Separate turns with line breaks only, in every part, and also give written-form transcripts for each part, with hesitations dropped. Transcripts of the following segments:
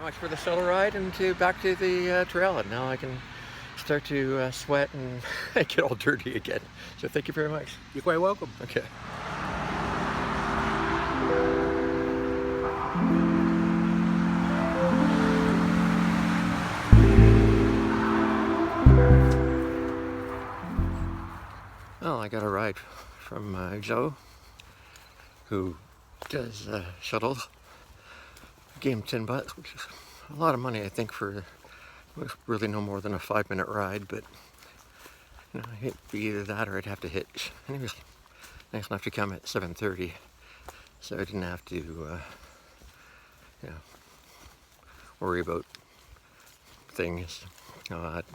much for the shuttle ride and back to the trail, and now I can start to sweat and get all dirty again. So thank you very much.
You're quite welcome.
Okay. Well, I got a ride from Joe, who does shuttles. I gave him $10, which is a lot of money, I think, for really no more than a 5-minute ride, but you know, it'd be either that or I'd have to hitch. And he was nice enough to come at 7:30, so I didn't have to, you know, worry about things. Not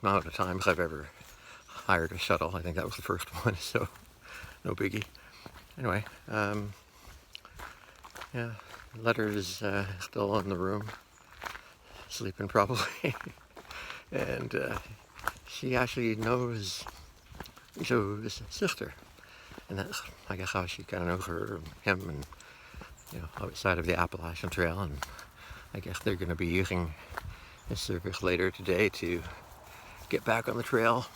at the times I've ever hired a shuttle. I think that was the first one, so no biggie. Anyway, yeah, Letter is still in the room, sleeping probably, and she actually knows Joe's sister, and that's, I guess, how she kind of knows him, and you know, outside of the Appalachian Trail, and I guess they're going to be using this service later today to get back on the trail.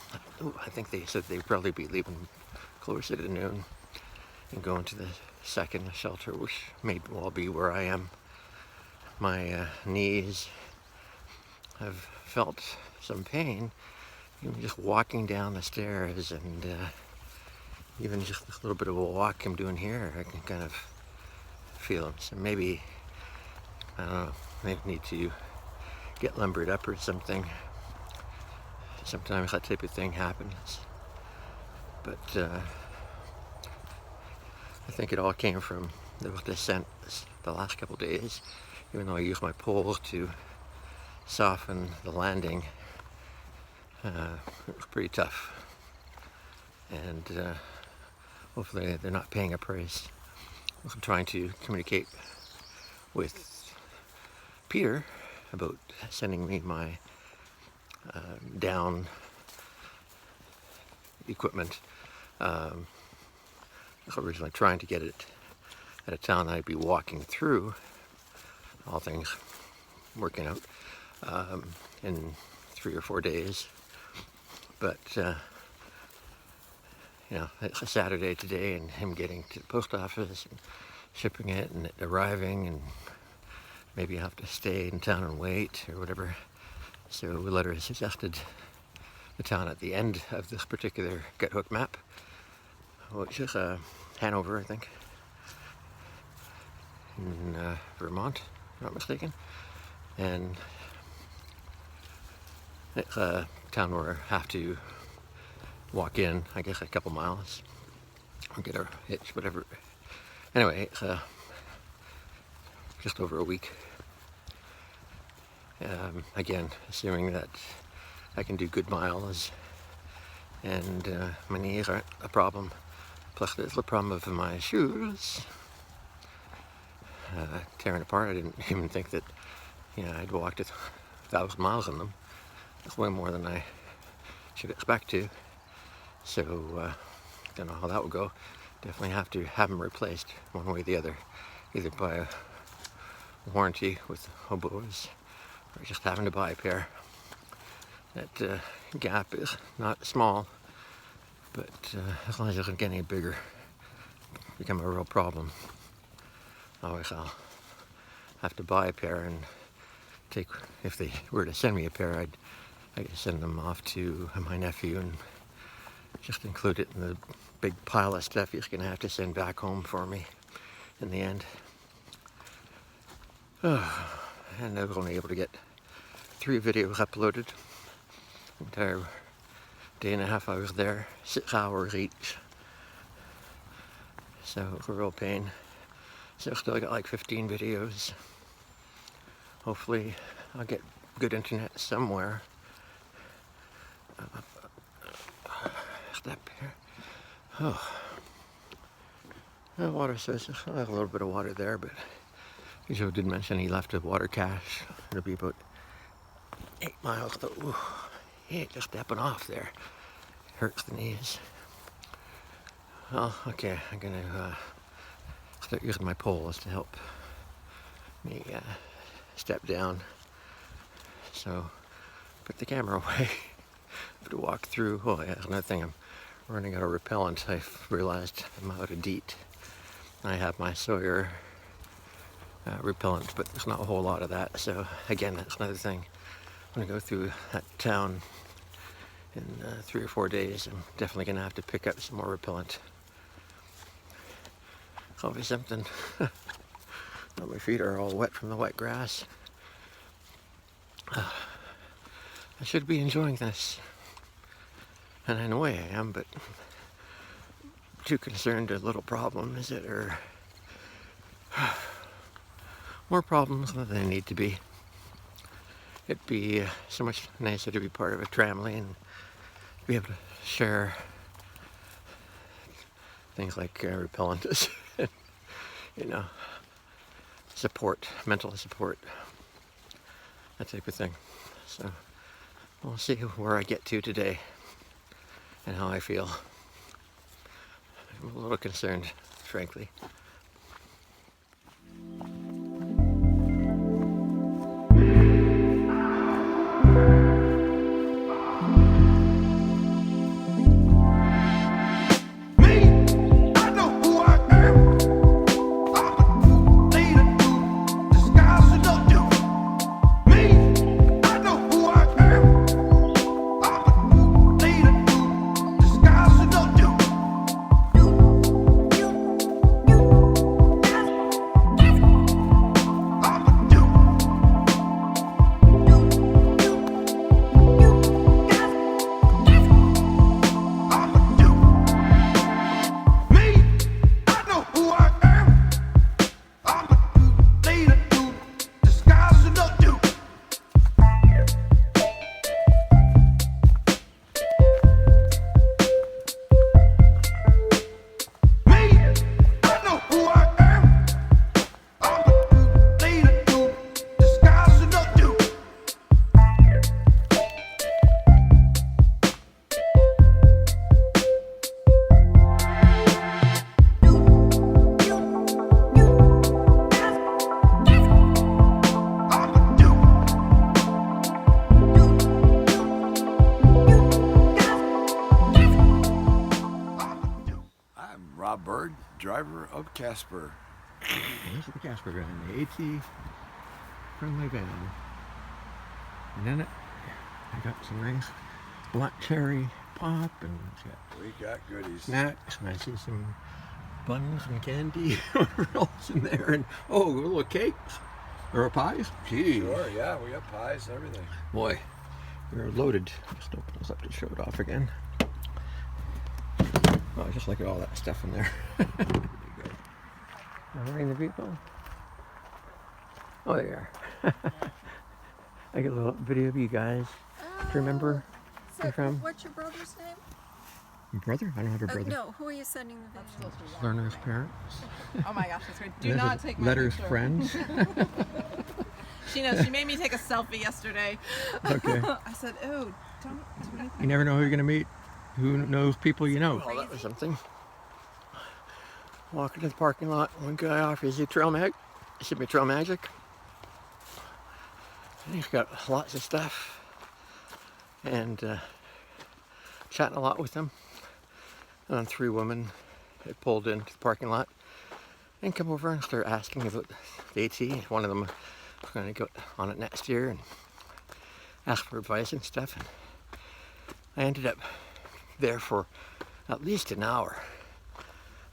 Ooh, I think they said they'd probably be leaving closer to noon and going to the second shelter, which may well be where I am. My knees have felt some pain, even just walking down the stairs, and even just a little bit of a walk I'm doing here, I can kind of feel them. So maybe, I don't know, maybe need to get lumbered up or something. Sometimes that type of thing happens, but I think it all came from the descent the last couple days. Even though I used my pole to soften the landing, it was pretty tough, and hopefully they're not paying a price. I'm trying to communicate with Peter about sending me my down equipment. I was originally trying to get it at a town I'd be walking through, all things working out, in 3 or 4 days. But you know, it's a Saturday today, and him getting to the post office and shipping it and it arriving, and maybe I have to stay in town and wait or whatever. So Letter has suggested the town at the end of this particular Guthook map, which is Hanover, I think, in Vermont, if I'm not mistaken. And it's a town where I have to walk in, I guess, a couple miles, or get a hitch, whatever. Anyway, it's just over a week. Again, assuming that I can do good miles, and my knees aren't a problem. Plus there's the problem of my shoes tearing apart. I didn't even think that, you know, I'd walked 1,000 miles in them. That's way more than I should expect to. So, don't know how that would go. Definitely have to have them replaced one way or the other, either by a warranty with hobos, or just having to buy a pair. That gap is not small, but as long as it doesn't get any bigger, become a real problem. Otherwise I'll have to buy a pair and take, if they were to send me a pair, I'd send them off to my nephew and just include it in the big pile of stuff he's gonna have to send back home for me in the end. And I was only able to get 3 videos uploaded. The entire day and a half I was there, 6 hours each. So it was a real pain. So I still got like 15 videos. Hopefully I'll get good internet somewhere. Step here. Oh. The water source, I have a little bit of water there, but Joe did mention he left a water cache. It'll be about 8 miles though. Ooh, yeah, just stepping off there. Hurts the knees. Well, okay, I'm gonna start using my poles to help me step down. So put the camera away. To walk through. Oh yeah, another thing, I'm running out of repellent. I've realized I'm out of DEET. I have my Sawyer repellent, but there's not a whole lot of that. So again, that's another thing. I'm gonna go through that town in 3 or 4 days. I'm definitely gonna have to pick up some more repellent. Always something. Oh, my feet are all wet from the wet grass. I should be enjoying this. And in a way I am, but too concerned with little problems that are more problems than they need to be. It'd be so much nicer to be part of a tramline and be able to share things like repellent, you know, support, mental support, that type of thing. So we'll see where I get to today and how I feel. I'm a little concerned, frankly.
Driver of Casper.
This is the Casper van, the AT from my van. And in it, I got some nice black cherry pop, and
we got goodies.
Snacks, and I see some buns and candy. What else in there? And oh, little cakes or pies. Gee.
Sure, yeah, we got pies and everything.
Boy, we're loaded. Just open this up to show it off again. Oh, just look at all that stuff in there. There you go. Now, ring the people. Oh, there you are. I get a little video of you guys. Do you remember where you're from?
What's your brother's name?
Your brother? I don't have a brother.
No, who are you sending the video?
Learner's parents.
Oh my gosh, that's great. Do not take my
Letter's
picture.
friends.
She knows. She made me take a selfie yesterday.
Okay.
I said, oh, don't do anything.
You never know who you're going to meet. Who knows people you know? Oh, that was something. Walking to the parking lot, one guy offers you trail magic. And he's got lots of stuff. And chatting a lot with them. And then 3 women had pulled into the parking lot and come over and start asking about the AT. One of them was going to go on it next year and ask for advice and stuff. And I ended up there for at least an hour.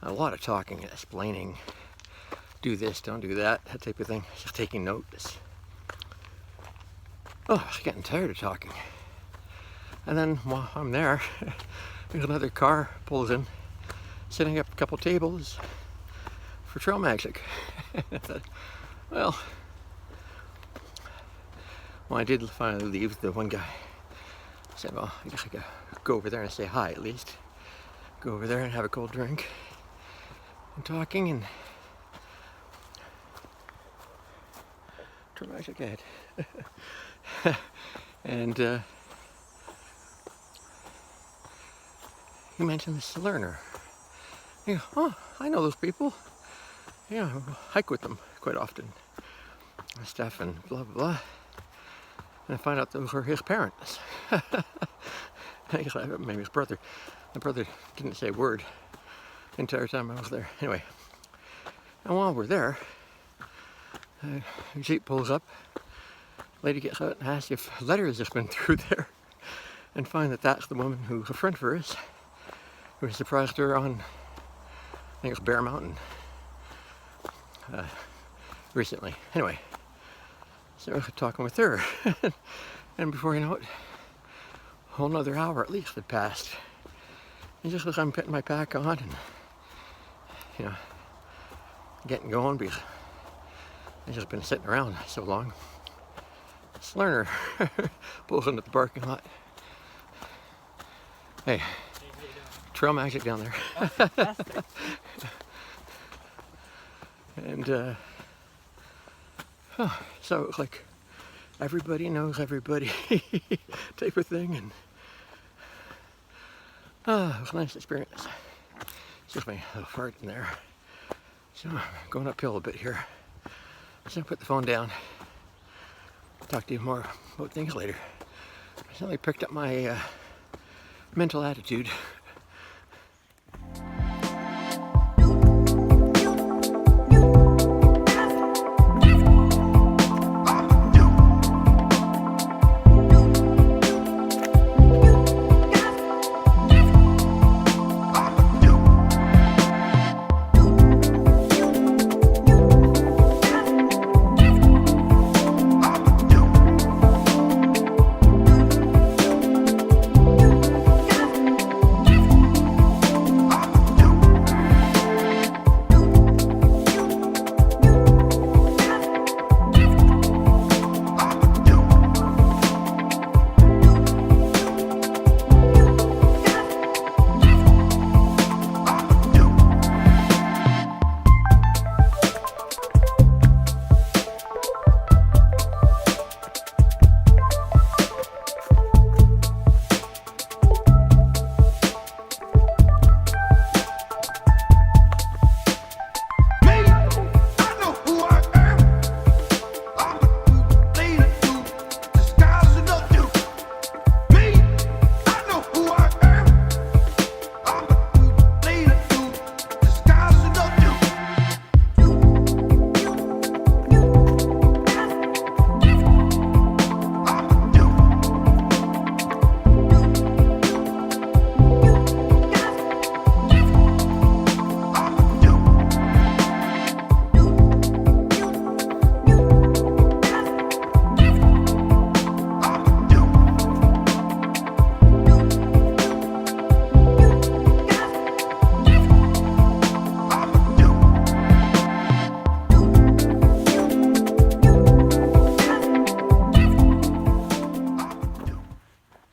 A lot of talking, explaining, do this, don't do that, that type of thing. Just taking notes. Oh, I was getting tired of talking. And then while I'm there, there's another car pulls in, setting up a couple tables for trail magic. I thought, well, when I did finally leave, the one guy said, well, I guess I could go over there and say hi at least. Go over there and have a cold drink. And talking and trail magic ahead. And he mentioned this learner. You go, oh, I know those people. Yeah, I hike with them quite often. stuff and blah, blah, blah. And I find out those were his parents. Maybe his brother. My brother didn't say a word the entire time I was there. Anyway, and while we're there, Jeep pulls up. Lady gets out and asks if letters have been through there, and find that that's the woman who's a friend of hers, who surprised her on, I think it was Bear Mountain, recently. Anyway, so I was talking with her, and before you know it, a whole another hour at least had passed. And just as I'm putting my pack on and, you know, getting going because I've just been sitting around so long, this learner pulls into the parking lot. Hey, trail magic down there. And so it was like everybody knows everybody type of thing, and it was a nice experience. It's just my little fart in there. So I'm going uphill a bit here. So I'll put the phone down. Talk to you more about things later. I certainly picked up my mental attitude.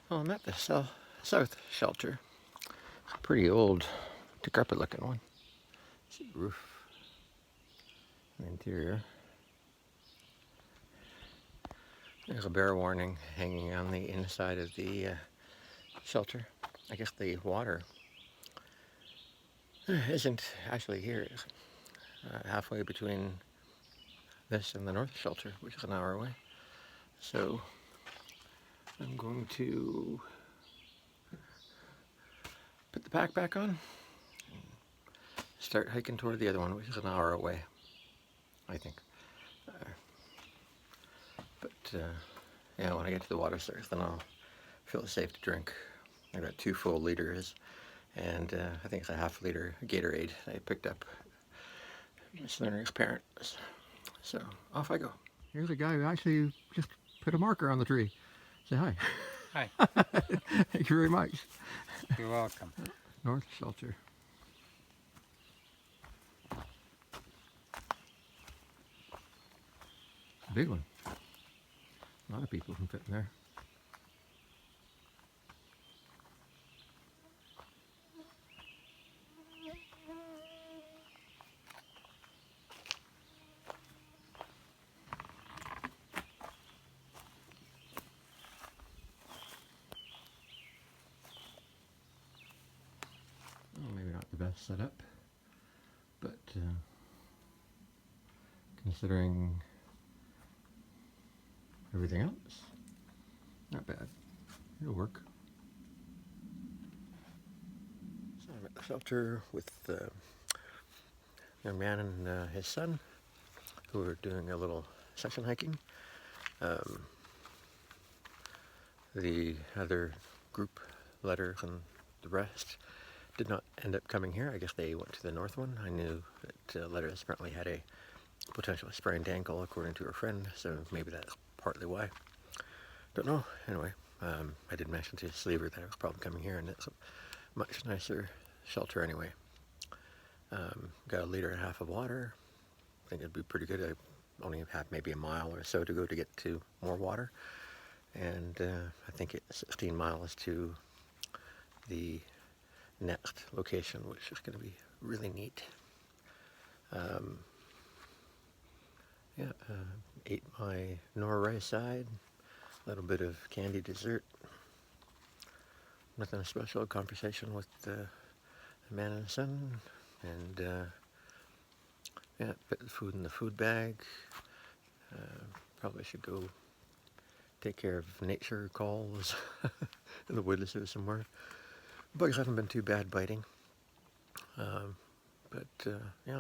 Well, I'm at the south shelter. It's a pretty old, decrepit looking one. See the roof, the interior. There's a bear warning hanging on the inside of the shelter. I guess the water isn't actually here. It's halfway between this and the north shelter, which is an hour away. So I'm going to put the pack back on and start hiking toward the other one, which is an hour away, I think. Yeah, when I get to the water source, then I'll feel safe to drink. I've got 2 full liters, and I think it's a half liter Gatorade I picked up from Miss Learner's parents. So off I go. Here's a guy who actually just put a marker on the tree. Say hi.
Hi.
Thank you very much.
You're welcome.
North Shelter. Big one. A lot of people can fit in there. Well, maybe not the best setup, but considering everything else, not bad. It'll work. So I'm at the shelter with a young man and his son, who are doing a little section hiking. The other group, Letter and the rest, did not end up coming here. I guess they went to the north one. I knew that Letters apparently had a potential sprained ankle, according to her friend, so maybe that's partly why. Don't know. Anyway, I did mention to Sleever that I was probably coming here, and it's a much nicer shelter anyway. Got 1.5 liters of water. I think it'd be pretty good. I only have maybe a mile or so to go to get to more water. And I think it's 16 miles to the next location, which is going to be really neat. Ate my nor rice side, a little bit of candy dessert. Nothing special. Conversation with the man and son, and put the food in the food bag. Probably should go take care of nature calls in the woods or somewhere. Bugs haven't been too bad biting. I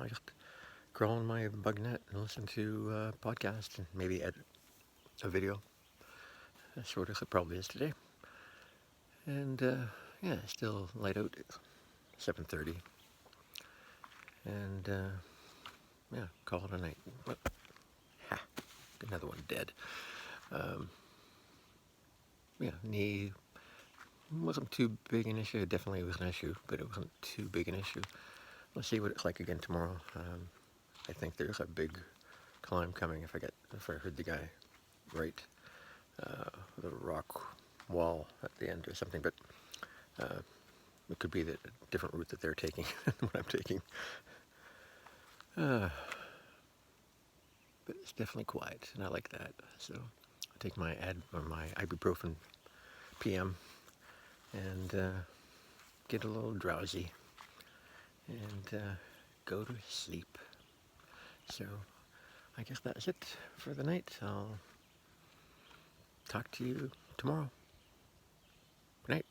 just crawl in my bug net and listen to podcasts and maybe edit a video. As short as it probably is today. And still light out at 7:30. And call it a night. But, another one dead. Knee wasn't too big an issue. It definitely was an issue, but it wasn't too big an issue. Let's see what it's like again tomorrow. I think there's a big climb coming if I heard the guy right. The rock wall at the end or something, but it could be a different route that they're taking than what I'm taking. But it's definitely quiet, and I like that. So I take my ibuprofen PM and get a little drowsy and go to sleep. So I guess that's it for the night. I'll talk to you tomorrow. Good night.